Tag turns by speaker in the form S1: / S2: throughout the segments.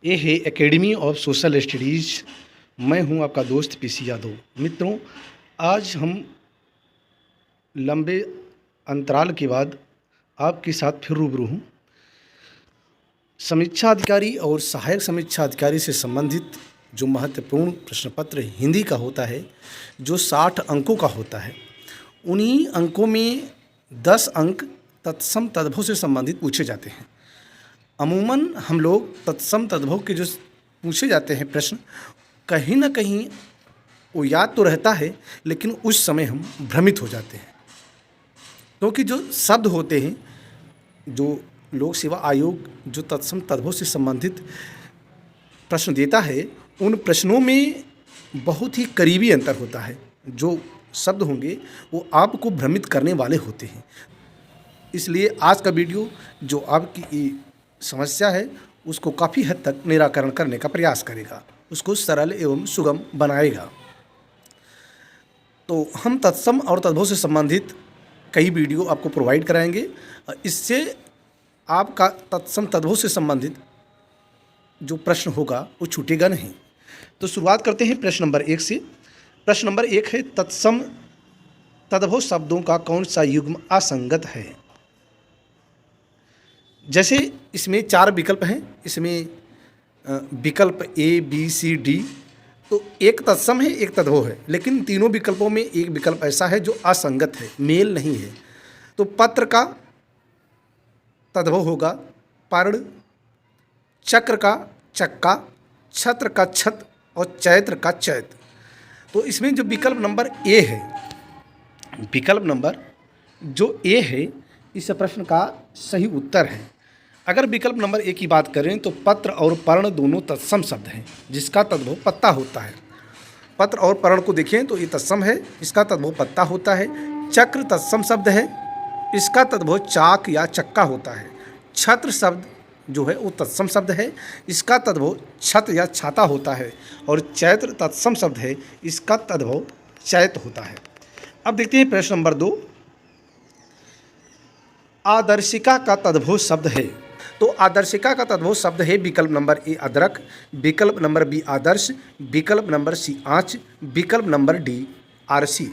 S1: ये है academy of social studies. मैं हूं आपका दोस्त पीसी यादव। मित्रों, आज हम लंबे अंतराल के बाद आपके साथ फिर रूबरू हूं। समीक्षा अधिकारी और सहायक समीक्षा अधिकारी से संबंधित जो महत्वपूर्ण प्रश्न पत्र हिंदी का होता है, जो 60 अंकों का होता है, उन्हीं अंकों में 10 अंक तत्सम तद्भव से संबंधित पूछे जाते हैं। अमूमन हम लोग तत्सम तद्भव के जो पूछे जाते हैं प्रश्न, कहीं ना कहीं वो याद तो रहता है, लेकिन उस समय हम भ्रमित हो जाते हैं, क्योंकि जो शब्द होते हैं, जो लोक सेवा आयोग जो तत्सम तद्भव से संबंधित प्रश्न देता है, उन प्रश्नों में बहुत ही करीबी अंतर होता है। जो शब्द होंगे वो आपको भ्रमित करने वाले होते हैं। इसलिए आज का वीडियो जो आपकी ये समस्या है उसको काफ़ी हद तक निराकरण करने का प्रयास करेगा, उसको सरल एवं सुगम बनाएगा। तो हम तत्सम और तद्भव से संबंधित कई वीडियो आपको प्रोवाइड कराएंगे। इससे आपका तत्सम तद्भव से संबंधित जो प्रश्न होगा वो छूटेगा नहीं। तो शुरुआत करते हैं प्रश्न नंबर 1 से। प्रश्न नंबर 1 है, तत्सम तद्भव शब्दों का कौन सा युग्म असंगत है? जैसे इसमें 4 विकल्प हैं, इसमें विकल्प ए बी सी डी, तो एक तत्सम है एक तद्भव है, लेकिन तीनों विकल्पों में एक विकल्प ऐसा है जो असंगत है, मेल नहीं है। तो पत्र का तद्भव होगा पर्ण, चक्र का चक्का, छत्र का छत और चैत्र का चैत। तो इसमें जो विकल्प नंबर ए है, विकल्प नंबर जो ए है, इस प्रश्न का सही उत्तर है। अगर विकल्प नंबर ए की बात करें तो पत्र और पर्ण दोनों तत्सम शब्द हैं, जिसका तद्भव पत्ता होता है। पत्र और पर्ण को देखें तो ये तत्सम है, इसका तद्भव पत्ता होता है। चक्र तत्सम शब्द है, इसका तद्भव चाक या चक्का होता है। छत्र शब्द जो है वो तत्सम शब्द है, इसका तद्भव छत या छाता होता है। और चैत्र तत्सम शब्द है, इसका तद्भव चैत होता है। अब देखते हैं प्रश्न नंबर 2। आदर्शिका का तद्भव शब्द है। तो आदर्शिका का तद्भव शब्द है विकल्प नंबर ए अदरक, विकल्प नंबर बी आदर्श, विकल्प नंबर सी आँच, विकल्प नंबर डी आरसी।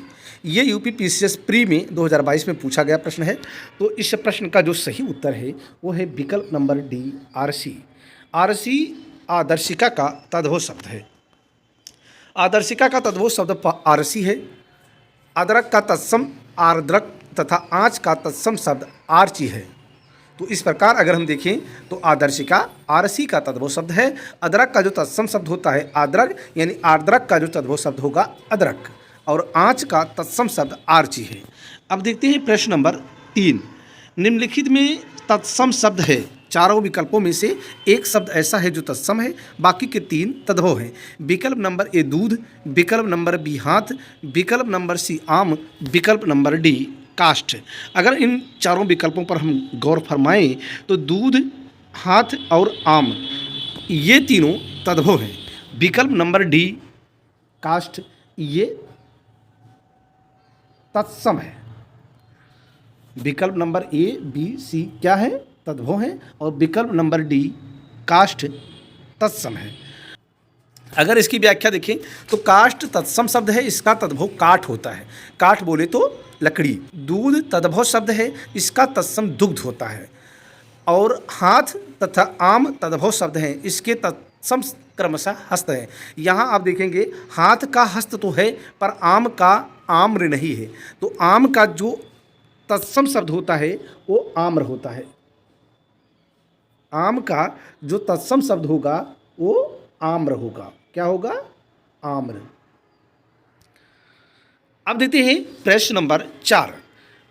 S1: ये यूपी पीसीएस प्री में 2022 में पूछा गया प्रश्न है। तो इस प्रश्न का जो सही उत्तर है वो है विकल्प नंबर डी आरसी। आरसी आदर्शिका का तद्भव शब्द है। आदर्शिका का तद्भव शब्द आरसी है। अदरक का तत्सम आर्द्रक तथा आँच का तत्सम शब्द आर्ची है। तो इस प्रकार अगर हम देखें तो आदर्शिका आरसी का तद्भव शब्द है। अदरक का जो तत्सम शब्द होता है आर्द्रक, यानी आर्द्रक का जो तद्भव शब्द होगा अदरक, और आँच का तत्सम शब्द आर्ची है। अब देखते हैं प्रश्न नंबर 3। निम्नलिखित में तत्सम शब्द है। चारों विकल्पों में से एक शब्द ऐसा है जो तत्सम है, बाकी के 3 तद्भव हैं। विकल्प नंबर ए दूध, विकल्प नंबर बी हाथ, विकल्प नंबर सी आम, विकल्प नंबर डी काष्ठ। अगर इन चारों विकल्पों पर हम गौर फरमाएं तो दूध, हाथ और आम, ये तीनों तद्भव हैं। विकल्प नंबर डी काष्ठ, ये तत्सम है। विकल्प नंबर ए बी सी क्या है? तद्भव है। और विकल्प नंबर डी काष्ठ तत्सम है। अगर इसकी व्याख्या देखें तो काष्ठ तत्सम शब्द है, इसका तद्भव काठ होता है। काठ बोले तो लकड़ी। दूध तद्भव शब्द है, इसका तत्सम दुग्ध होता है। और हाथ तथा आम तद्भव शब्द हैं, इसके तत्सम क्रमशः हस्त है। यहाँ आप देखेंगे हाथ का हस्त तो है, पर आम का आम्र नहीं है। तो आम का जो तत्सम शब्द होता है वो आम्र होता है। आम का जो तत्सम शब्द होगा वो आम्र होगा। क्या होगा? आम्र। अब देते हैं प्रश्न नंबर 4।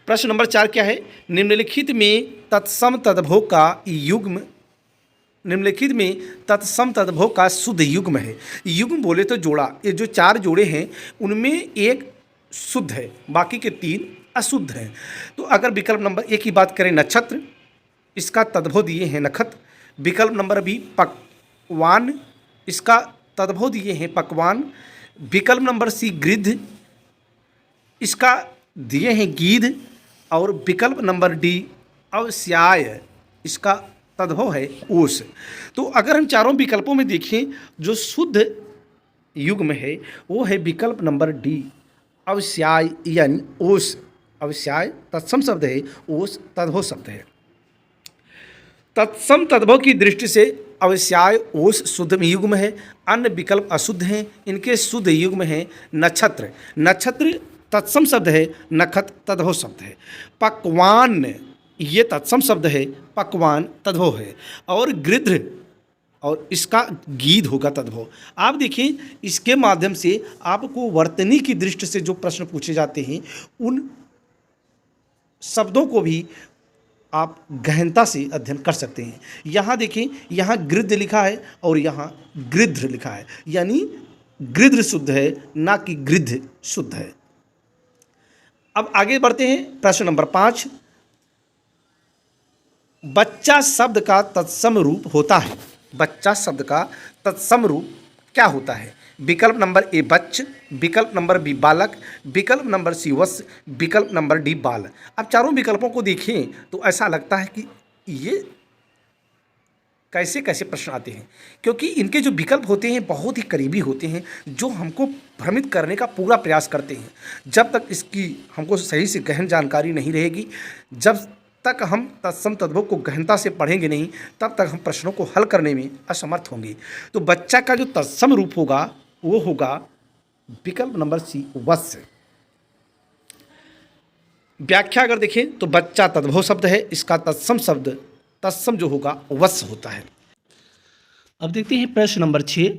S1: प्रश्न नंबर 4 क्या है? निम्नलिखित में तत्सम तद्भव का युग्म, निम्नलिखित में तत्सम तद्भव का शुद्ध युग्म है। युग्म बोले तो जोड़ा। ये जो 4 जोड़े हैं उनमें एक शुद्ध है, बाकी के 3 अशुद्ध हैं। तो अगर विकल्प नंबर ए की बात करें नक्षत्र, इसका तद्भव दिए हैं नखत। विकल्प नंबर बी पकवान, इसका तद्भव दिए हैं पकवान। विकल्प नंबर सी गृध्र, इसका दिए हैं गीध। और विकल्प नंबर डी अवस्याय, इसका तद्भव है ओस। तो अगर हम चारों विकल्पों में देखें, जो शुद्ध युग्म है वो है विकल्प नंबर डी, अवस्याय यानी ओस। अवस्याय तत्सम शब्द है, ओस तद्भव शब्द है। तत्सम तद्भव की दृष्टि से अवस्याय ओस शुद्ध युग्म है, अन्य विकल्प अशुद्ध हैं। इनके शुद्ध युग्म हैं नक्षत्र। नक्षत्र तत्सम शब्द है, नखत तद्भव शब्द है। पकवान ये तत्सम शब्द है, पकवान तद्भव है। और गृध्र और इसका गीध होगा तद्भव। आप देखिए, इसके माध्यम से आपको वर्तनी की दृष्टि से जो प्रश्न पूछे जाते हैं उन शब्दों को भी आप गहनता से अध्ययन कर सकते हैं। यहाँ देखिए, यहाँ गृध्र लिखा है और यहाँ गृध्र लिखा है, यानी गृध्र शुद्ध है, ना कि गृध्र शुद्ध है। अब आगे बढ़ते हैं, प्रश्न नंबर 5। बच्चा शब्द का तत्सम रूप होता है। बच्चा शब्द का तत्सम रूप क्या होता है? विकल्प नंबर ए बच्च, विकल्प नंबर बी बालक, विकल्प नंबर सी वत्स, विकल्प नंबर डी बाल। अब चारों विकल्पों को देखें तो ऐसा लगता है कि ये कैसे कैसे प्रश्न आते हैं, क्योंकि इनके जो विकल्प होते हैं बहुत ही करीबी होते हैं, जो हमको भ्रमित करने का पूरा प्रयास करते हैं। जब तक इसकी हमको सही से गहन जानकारी नहीं रहेगी, जब तक हम तत्सम तद्भव को गहनता से पढ़ेंगे नहीं, तब तक हम प्रश्नों को हल करने में असमर्थ होंगे। तो बच्चा का जो तत्सम रूप होगा वो होगा विकल्प नंबर सी वत्स। व्याख्या अगर देखें तो बच्चा तद्भव शब्द है, इसका तत्सम शब्द तत्सम जो होगा वत्स होता है। अब देखते हैं प्रश्न नंबर 6।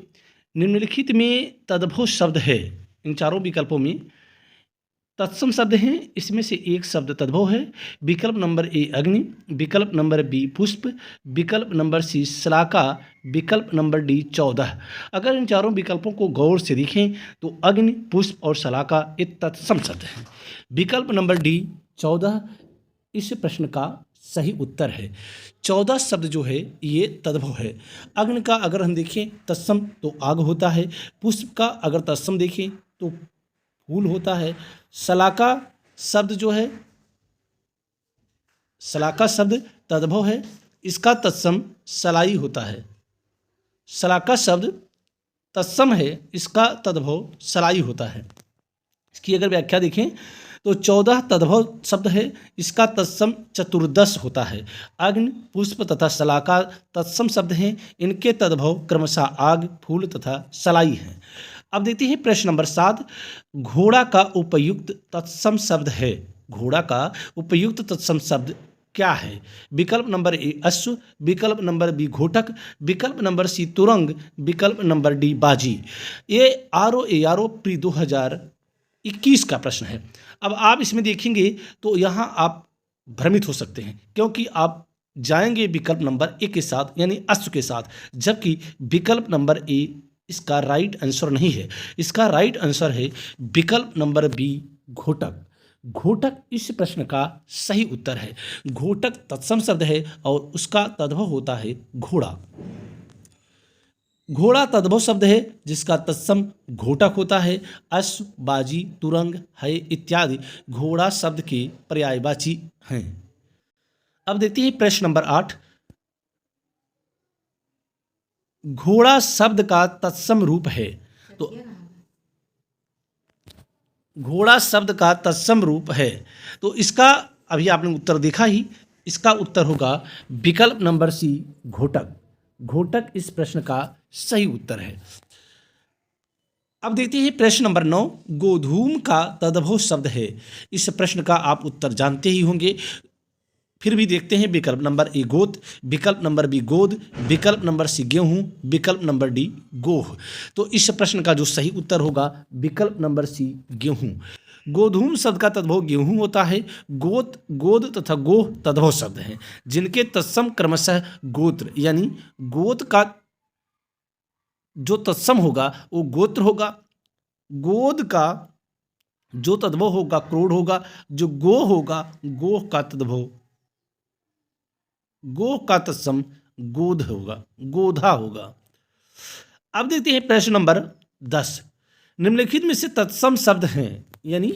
S1: निम्नलिखित में तद्भव शब्द है, इन चारों विकल्पों में तत्सम शब्द हैं, इसमें से एक शब्द तद्भव है। विकल्प नंबर ए अग्नि, विकल्प नंबर बी पुष्प, विकल्प नंबर सी शलाका, विकल्प नंबर डी 14। अगर इन चारों विकल्पों को गौर से देखें तो अग्नि, पुष्प और शलाका ये तत्सम शब्द हैं। विकल्प नंबर डी 14 इस प्रश्न का सही उत्तर है। 14 शब्द जो है ये तद्भव है। अग्नि का अगर हम देखें तत्सम तो आग होता है, पुष्प का अगर तत्सम देखें तो फूल होता है, शलाका शब्द जो है, शलाका शब्द तद्भव है, इसका तत्सम सलाई होता है। शलाका शब्द तत्सम है, इसका तद्भव सलाई होता है। इसकी अगर व्याख्या देखें तो 14 तद्भव शब्द है, इसका तत्सम चतुर्दश होता है। अग्नि, पुष्प तथा शलाका तत्सम शब्द हैं, इनके तद्भव क्रमशः आग, फूल तथा सलाई हैं। अब देखते हैं प्रश्न नंबर 7। घोड़ा का उपयुक्त तत्सम शब्द है। घोड़ा का उपयुक्त तत्सम शब्द क्या है? विकल्प नंबर ए अश्व, विकल्प नंबर बी घोटक, विकल्प नंबर सी तुरंग, विकल्प नंबर डी बाजी। ये आरओ प्री 2021 का प्रश्न है। अब आप इसमें देखेंगे तो यहाँ आप भ्रमित हो सकते हैं, क्योंकि आप जाएंगे विकल्प नंबर ए के साथ यानी अश्व के साथ, जबकि विकल्प नंबर ए इसका राइट आंसर नहीं है। इसका राइट आंसर है विकल्प नंबर बी घोटक। घोटक इस प्रश्न का सही उत्तर है। घोटक तत्सम शब्द है और उसका तद्भव होता है घोड़ा। घोड़ा तद्भव शब्द है जिसका तत्सम घोटक होता है। अश्व, बाजी, तुरंग, है इत्यादि घोड़ा शब्द के पर्यायवाची हैं। अब देखते हैं प्रश्न नंबर 8। घोड़ा शब्द का तत्सम रूप है। तो घोड़ा शब्द का तत्सम रूप है, तो इसका अभी आपने उत्तर देखा ही, इसका उत्तर होगा विकल्प नंबर सी घोटक। घोटक इस प्रश्न का सही उत्तर है। अब देखते हैं प्रश्न नंबर 9। गोधूम का तद्भव शब्द है। इस प्रश्न का आप उत्तर जानते ही होंगे, फिर भी देखते हैं। विकल्प नंबर ए गोत, विकल्प नंबर बी गोद, विकल्प नंबर सी गेहूं, विकल्प नंबर डी गोह। तो इस प्रश्न का जो सही उत्तर होगा विकल्प नंबर सी गेहूं। गोधूम शब्द का तद्भव गेहूं होता है। गोत, गोद तथा गोह तद्भव शब्द हैं, जिनके तत्सम क्रमशः गोत्र यानी गोत का जो तत्सम होगा वो गोत्र होगा। गोद का जो तद्भव होगा क्रोध होगा। जो गोह होगा गोह का तद्भव गोह का तत्सम गोध होगा, गोधा होगा। अब देखते हैं प्रश्न नंबर 10। निम्नलिखित में से तत्सम शब्द हैं, यानी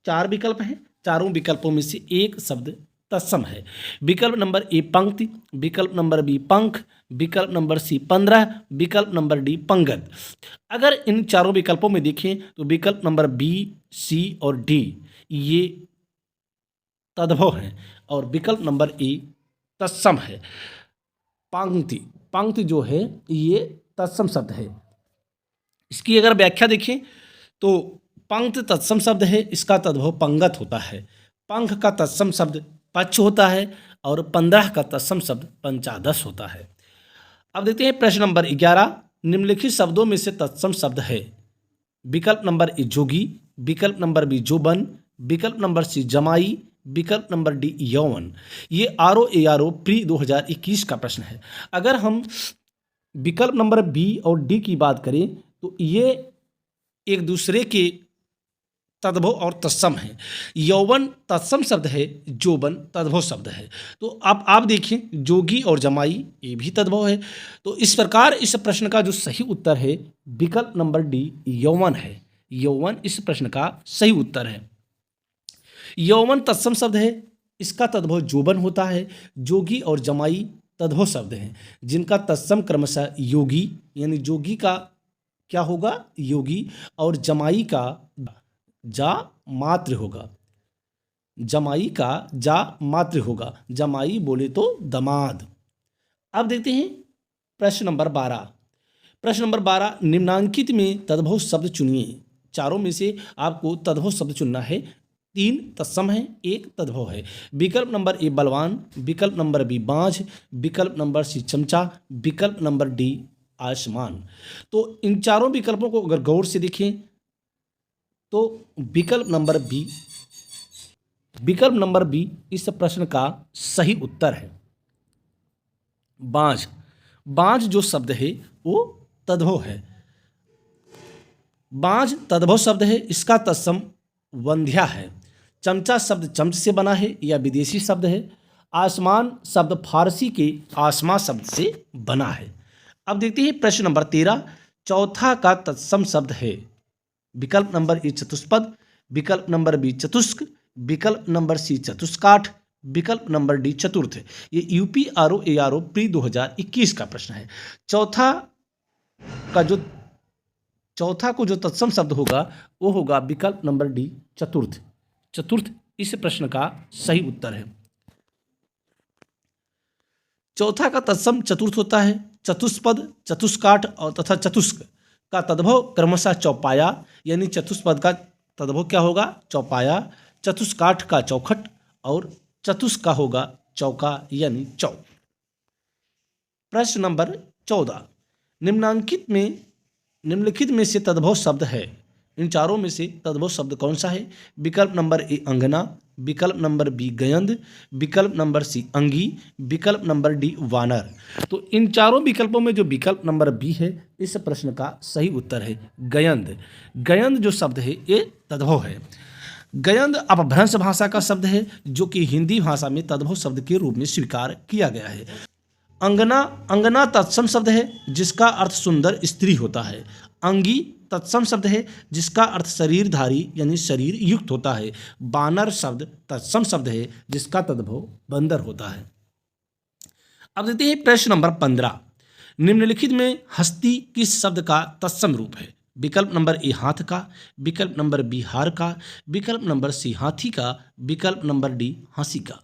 S1: 4 विकल्प हैं, चारों विकल्पों में से एक शब्द तत्सम है। विकल्प नंबर ए पंक्ति, विकल्प नंबर बी पंख, विकल्प नंबर सी 15, विकल्प नंबर डी पंगत। अगर इन चारों विकल्पों में देखें तो विकल्प नंबर बी, सी और डी ये तद्भव हैं और विकल्प नंबर ए तत्सम है। पंक्ति, पंक्ति जो है ये तत्सम शब्द है। इसकी अगर व्याख्या देखें तो पंक्ति तत्सम शब्द है, इसका तद्भव पंगत होता है। पंख का तत्सम शब्द पक्ष होता है और 15 का तत्सम शब्द पंचादश होता है। अब देखते हैं प्रश्न नंबर 11, निम्नलिखित शब्दों में से तत्सम शब्द है। विकल्प नंबर ए जोगी, विकल्प नंबर बी जोबन, विकल्प नंबर सी जमाई, विकल्प नंबर डी यौवन। ये ROARO प्री 2021 का प्रश्न है। अगर हम विकल्प नंबर बी और डी की बात करें तो ये एक दूसरे के तद्भव और तत्सम है। यौवन तत्सम शब्द है, जोबन तद्भव शब्द है। तो अब आप देखें जोगी और जमाई ये भी तद्भव है। तो इस प्रकार इस प्रश्न का जो सही उत्तर है विकल्प नंबर डी यौवन है। यौवन इस प्रश्न का सही उत्तर है। यौवन तत्सम शब्द है, इसका तद्भव जोबन होता है। जोगी और जमाई तद्भव शब्द हैं जिनका तत्सम क्रमशः योगी यानी जोगी का क्या होगा योगी और जमाई का जा मात्र होगा। जमाई का जा मात्र होगा, जमाई बोले तो दमाद। अब देखते हैं प्रश्न नंबर 12। प्रश्न नंबर 12, निम्नांकित में तद्भव शब्द चुनिए। चारों में से आपको तद्भव शब्द चुनना है। 3 तत्सम है, 1 तद्भव है। विकल्प नंबर ए बलवान, विकल्प नंबर बी बांझ, विकल्प नंबर सी चमचा, विकल्प नंबर डी आसमान। तो इन चारों विकल्पों को अगर गौर से देखें तो विकल्प नंबर बी इस प्रश्न का सही उत्तर है। बांझ, बांझ जो शब्द है वो तद्भव है। बांझ तद्भव शब्द है, इसका तत्सम वंध्या है। चमचा शब्द चमच से बना है या विदेशी शब्द है। आसमान शब्द फारसी के आसमां शब्द से बना है। अब देखते हैं प्रश्न नंबर 13, चौथा का तत्सम शब्द है। विकल्प नंबर ए चतुष्पद, विकल्प नंबर बी चतुष्क, विकल्प नंबर सी चतुष्काठ, विकल्प नंबर डी चतुर्थ। ये UPROARO प्री 2021 का प्रश्न है। चौथा को जो तत्सम शब्द होगा वो होगा विकल्प नंबर डी चतुर्थ। चतुर्थ इस प्रश्न का सही उत्तर है। चौथा का तत्सम चतुर्थ होता है। चतुष्पद, चतुष्काठ और तथा चतुष्क का तद्भव क्रमशः चौपाया यानी चतुष्पद का तद्भव क्या होगा चौपाया, चतुष्काठ का चौखट और चतुष्क का होगा चौका यानी चौक। प्रश्न नंबर 14, निम्नलिखित में से तद्भव शब्द है। इन चारों में से तद्भव शब्द कौन सा है। विकल्प नंबर ए अंगना, विकल्प नंबर बी गयंद, विकल्प नंबर सी अंगी, विकल्प नंबर डी वानर। तो इन चारों विकल्पों में जो विकल्प नंबर बी है इस प्रश्न का सही उत्तर है गयंद। गयंद जो शब्द है ये तद्भव है। गयंद अपभ्रंश भाषा का शब्द है जो कि हिंदी भाषा में तद्भव शब्द के रूप में स्वीकार किया गया है। अंगना, अंगना तत्सम शब्द है जिसका अर्थ सुंदर स्त्री होता है। अंगी तत्सम शब्द है जिसका अर्थ शरीरधारी यानी शरीर युक्त होता है। बानर शब्द तत्सम शब्द है जिसका तद्भव बंदर होता है। अब देखते हैं प्रश्न नंबर 15, निम्नलिखित में हस्ती किस शब्द का तत्सम रूप है। विकल्प नंबर ए हाथ का, विकल्प नंबर बी हार का, विकल्प नंबर सी हाथी का, विकल्प नंबर डी हंसी का।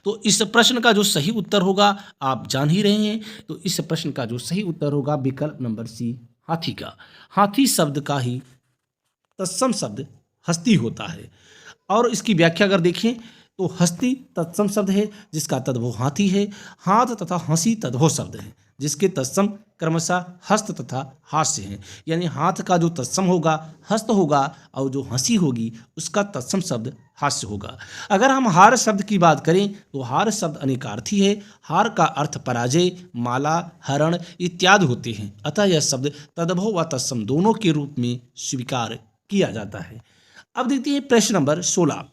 S1: तो इस प्रश्न का जो सही उत्तर होगा आप जान ही रहे हैं। तो इस प्रश्न का जो सही उत्तर होगा विकल्प नंबर सी हाथी का। हाथी शब्द का ही तत्सम शब्द हस्ती होता है। और इसकी व्याख्या अगर देखें तो हस्ती तत्सम शब्द है जिसका तद्भव हाथी है। हाथ तथा हंसी तद्भव शब्द है जिसके तत्सम क्रमशः हस्त तथा हास्य हैं। यानी हाथ का जो तत्सम होगा हस्त होगा और जो हंसी होगी उसका तत्सम शब्द हास्य होगा। अगर हम हार शब्द की बात करें तो हार शब्द अनेकार्थी है। हार का अर्थ पराजय, माला, हरण इत्यादि होते हैं। अतः यह शब्द तद्भव व तत्सम दोनों के रूप में स्वीकार किया जाता है। अब देखते हैं प्रश्न नंबर 16,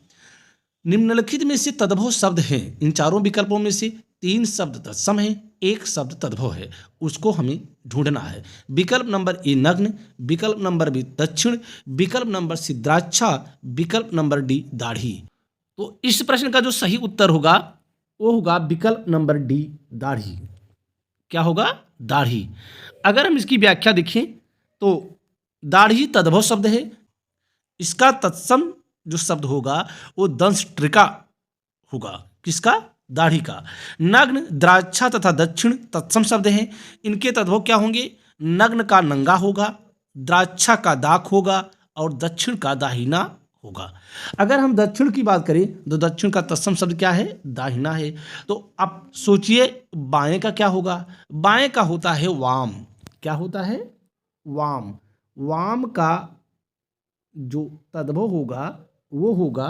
S1: निम्नलिखित में से तद्भव शब्द हैं। इन चारों विकल्पों में से 3 शब्द तत्सम है, 1 शब्द तद्भव है, उसको हमें ढूंढना है। विकल्प नंबर ए नग्न, विकल्प नंबर बी दक्षिण, विकल्प नंबर सी द्राक्षा, विकल्प नंबर डी दाढ़ी। तो इस प्रश्न का जो सही उत्तर होगा वो होगा विकल्प नंबर डी, दाढ़ी। क्या होगा? दाढ़ी। अगर हम इसकी व्याख्या देखें तो दाढ़ी तद्भव शब्द है, इसका तत्सम जो शब्द होगा वो दंष्ट्रिका होगा। किसका? दाढ़ी का। नग्न, द्राक्षा तथा दक्षिण तत्सम शब्द हैं, इनके तद्भव क्या होंगे? नग्न का नंगा होगा, द्राक्षा का दाख होगा और दक्षिण का दाहिना होगा। अगर हम दक्षिण की बात करें तो दक्षिण का तत्सम शब्द क्या है? दाहिना है। तो अब सोचिए बाएं का क्या होगा? बाएं का होता है वाम। क्या होता है? वाम। वाम का जो तद्भव होगा वो होगा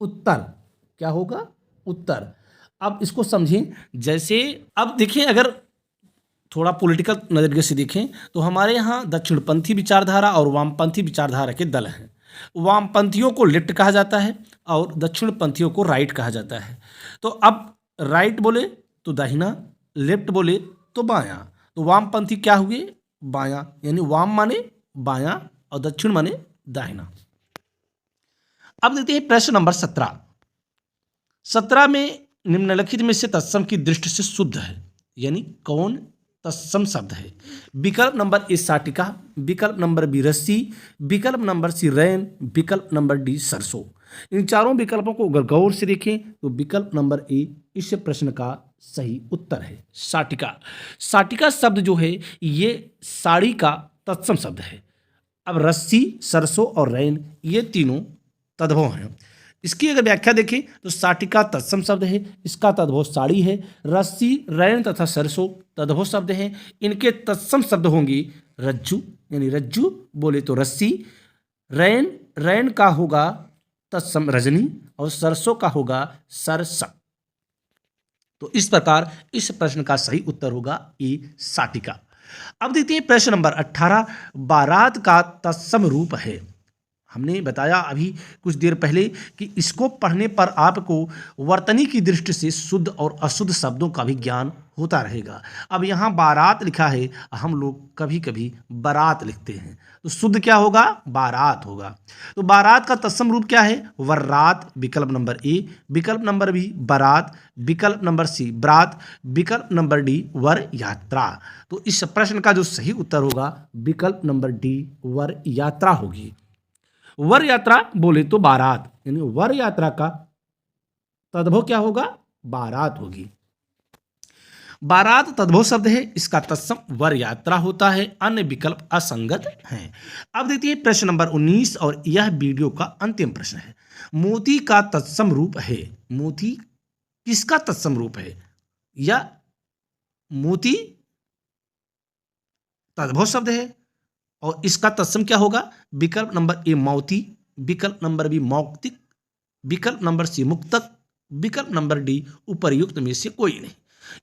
S1: उत्तर। क्या होगा? उत्तर। अब इसको समझें, जैसे अब देखिए, अगर थोड़ा पॉलिटिकल नज़रिए से देखें तो हमारे यहाँ दक्षिणपंथी विचारधारा और वामपंथी विचारधारा के दल हैं। वामपंथियों को लेफ्ट कहा जाता है और दक्षिणपंथियों को राइट कहा जाता है। तो अब राइट बोले तो दाहिना, लेफ्ट बोले तो बायां। तो वामपंथी क्या हुए? बायां, यानी वाम माने बायां और दक्षिण माने दाहिना। अब देखते हैं प्रश्न नंबर 17। 17 में निम्नलिखित में से तत्सम की दृष्टि से शुद्ध है, यानी कौन तत्सम शब्द है? विकल्प नंबर ए साटिका, विकल्प नंबर बी रस्सी, विकल्प नंबर सी रैन, विकल्प नंबर डी सरसों। इन चारों विकल्पों को अगर गौर से देखें तो विकल्प नंबर ए इस प्रश्न का सही उत्तर है, साटिका। साटिका शब्द जो है ये साड़ी का तत्सम शब्द है। अब रस्सी, सरसों और रैन ये तीनों तद्भव हैं। इसकी अगर व्याख्या देखें तो साटिका तत्सम शब्द है, इसका तद्भव साड़ी है। रस्सी, रैन तथा सरसों तद्भव शब्द हैं, इनके तत्सम शब्द होंगे रज्जू, यानी रज्जू बोले तो रस्सी। रैन, रैन का होगा तत्सम रजनी और सरसों का होगा सरसा। तो इस प्रकार इस प्रश्न का सही उत्तर होगा ए साटिका। अब देखते हैं प्रश्न नंबर 18। बारात का तत्सम रूप है। हमने बताया अभी कुछ देर पहले कि इसको पढ़ने पर आपको वर्तनी की दृष्टि से शुद्ध और अशुद्ध शब्दों का भी ज्ञान होता रहेगा। अब यहाँ बारात लिखा है, हम लोग कभी कभी बारात लिखते हैं, तो शुद्ध क्या होगा? बारात होगा। तो बारात का तत्सम रूप क्या है? वर्रात, विकल्प नंबर ए, विकल्प नंबर बी बारात, विकल्प नंबर सी ब्रात, विकल्प नंबर डी वर यात्रा। तो इस प्रश्न का जो सही उत्तर होगा विकल्प नंबर डी वर यात्रा होगी। वर यात्रा बोले तो बारात, यानी वर यात्रा का तद्भव क्या होगा? बारात होगी। बारात तद्भव शब्द है, इसका तत्सम वर यात्रा होता है, अन्य विकल्प असंगत हैं। अब देखते हैं प्रश्न नंबर 19 और यह वीडियो का अंतिम प्रश्न है। मोती का तत्सम रूप है। मोती किसका तत्सम रूप है? या मोती तद्भव शब्द है और इसका तत्सम क्या होगा? विकल्प नंबर ए मोती, विकल्प नंबर बी मौक्तिक, विकल्प नंबर सी मुक्तक, विकल्प नंबर डी उपर्युक्त में से कोई नहीं।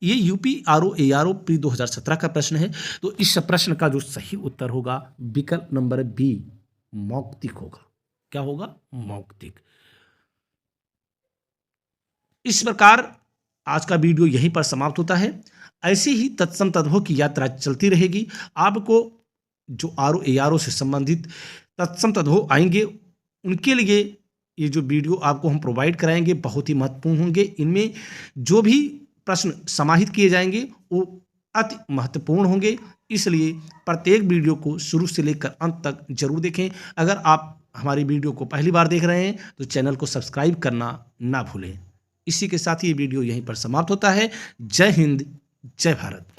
S1: ये यूपी आरओ एआरओ प्री 2017 का प्रश्न है। तो इस प्रश्न का जो सही उत्तर होगा विकल्प नंबर बी मौक्तिक होगा। क्या होगा? मौक्तिक। इस प्रकार आज का वीडियो यहीं पर समाप्त होता है। ऐसे ही तत्सम तद्भव की यात्रा चलती रहेगी। आपको जो आरओ एआरओ से संबंधित तत्सम तद्भव आएंगे उनके लिए ये जो वीडियो आपको हम प्रोवाइड कराएंगे बहुत ही महत्वपूर्ण होंगे। इनमें जो भी प्रश्न समाहित किए जाएंगे वो अति महत्वपूर्ण होंगे, इसलिए प्रत्येक वीडियो को शुरू से लेकर अंत तक जरूर देखें। अगर आप हमारी वीडियो को पहली बार देख रहे हैं तो चैनल को सब्सक्राइब करना ना भूलें। इसी के साथ ही ये वीडियो यहीं पर समाप्त होता है। जय हिंद, जय भारत।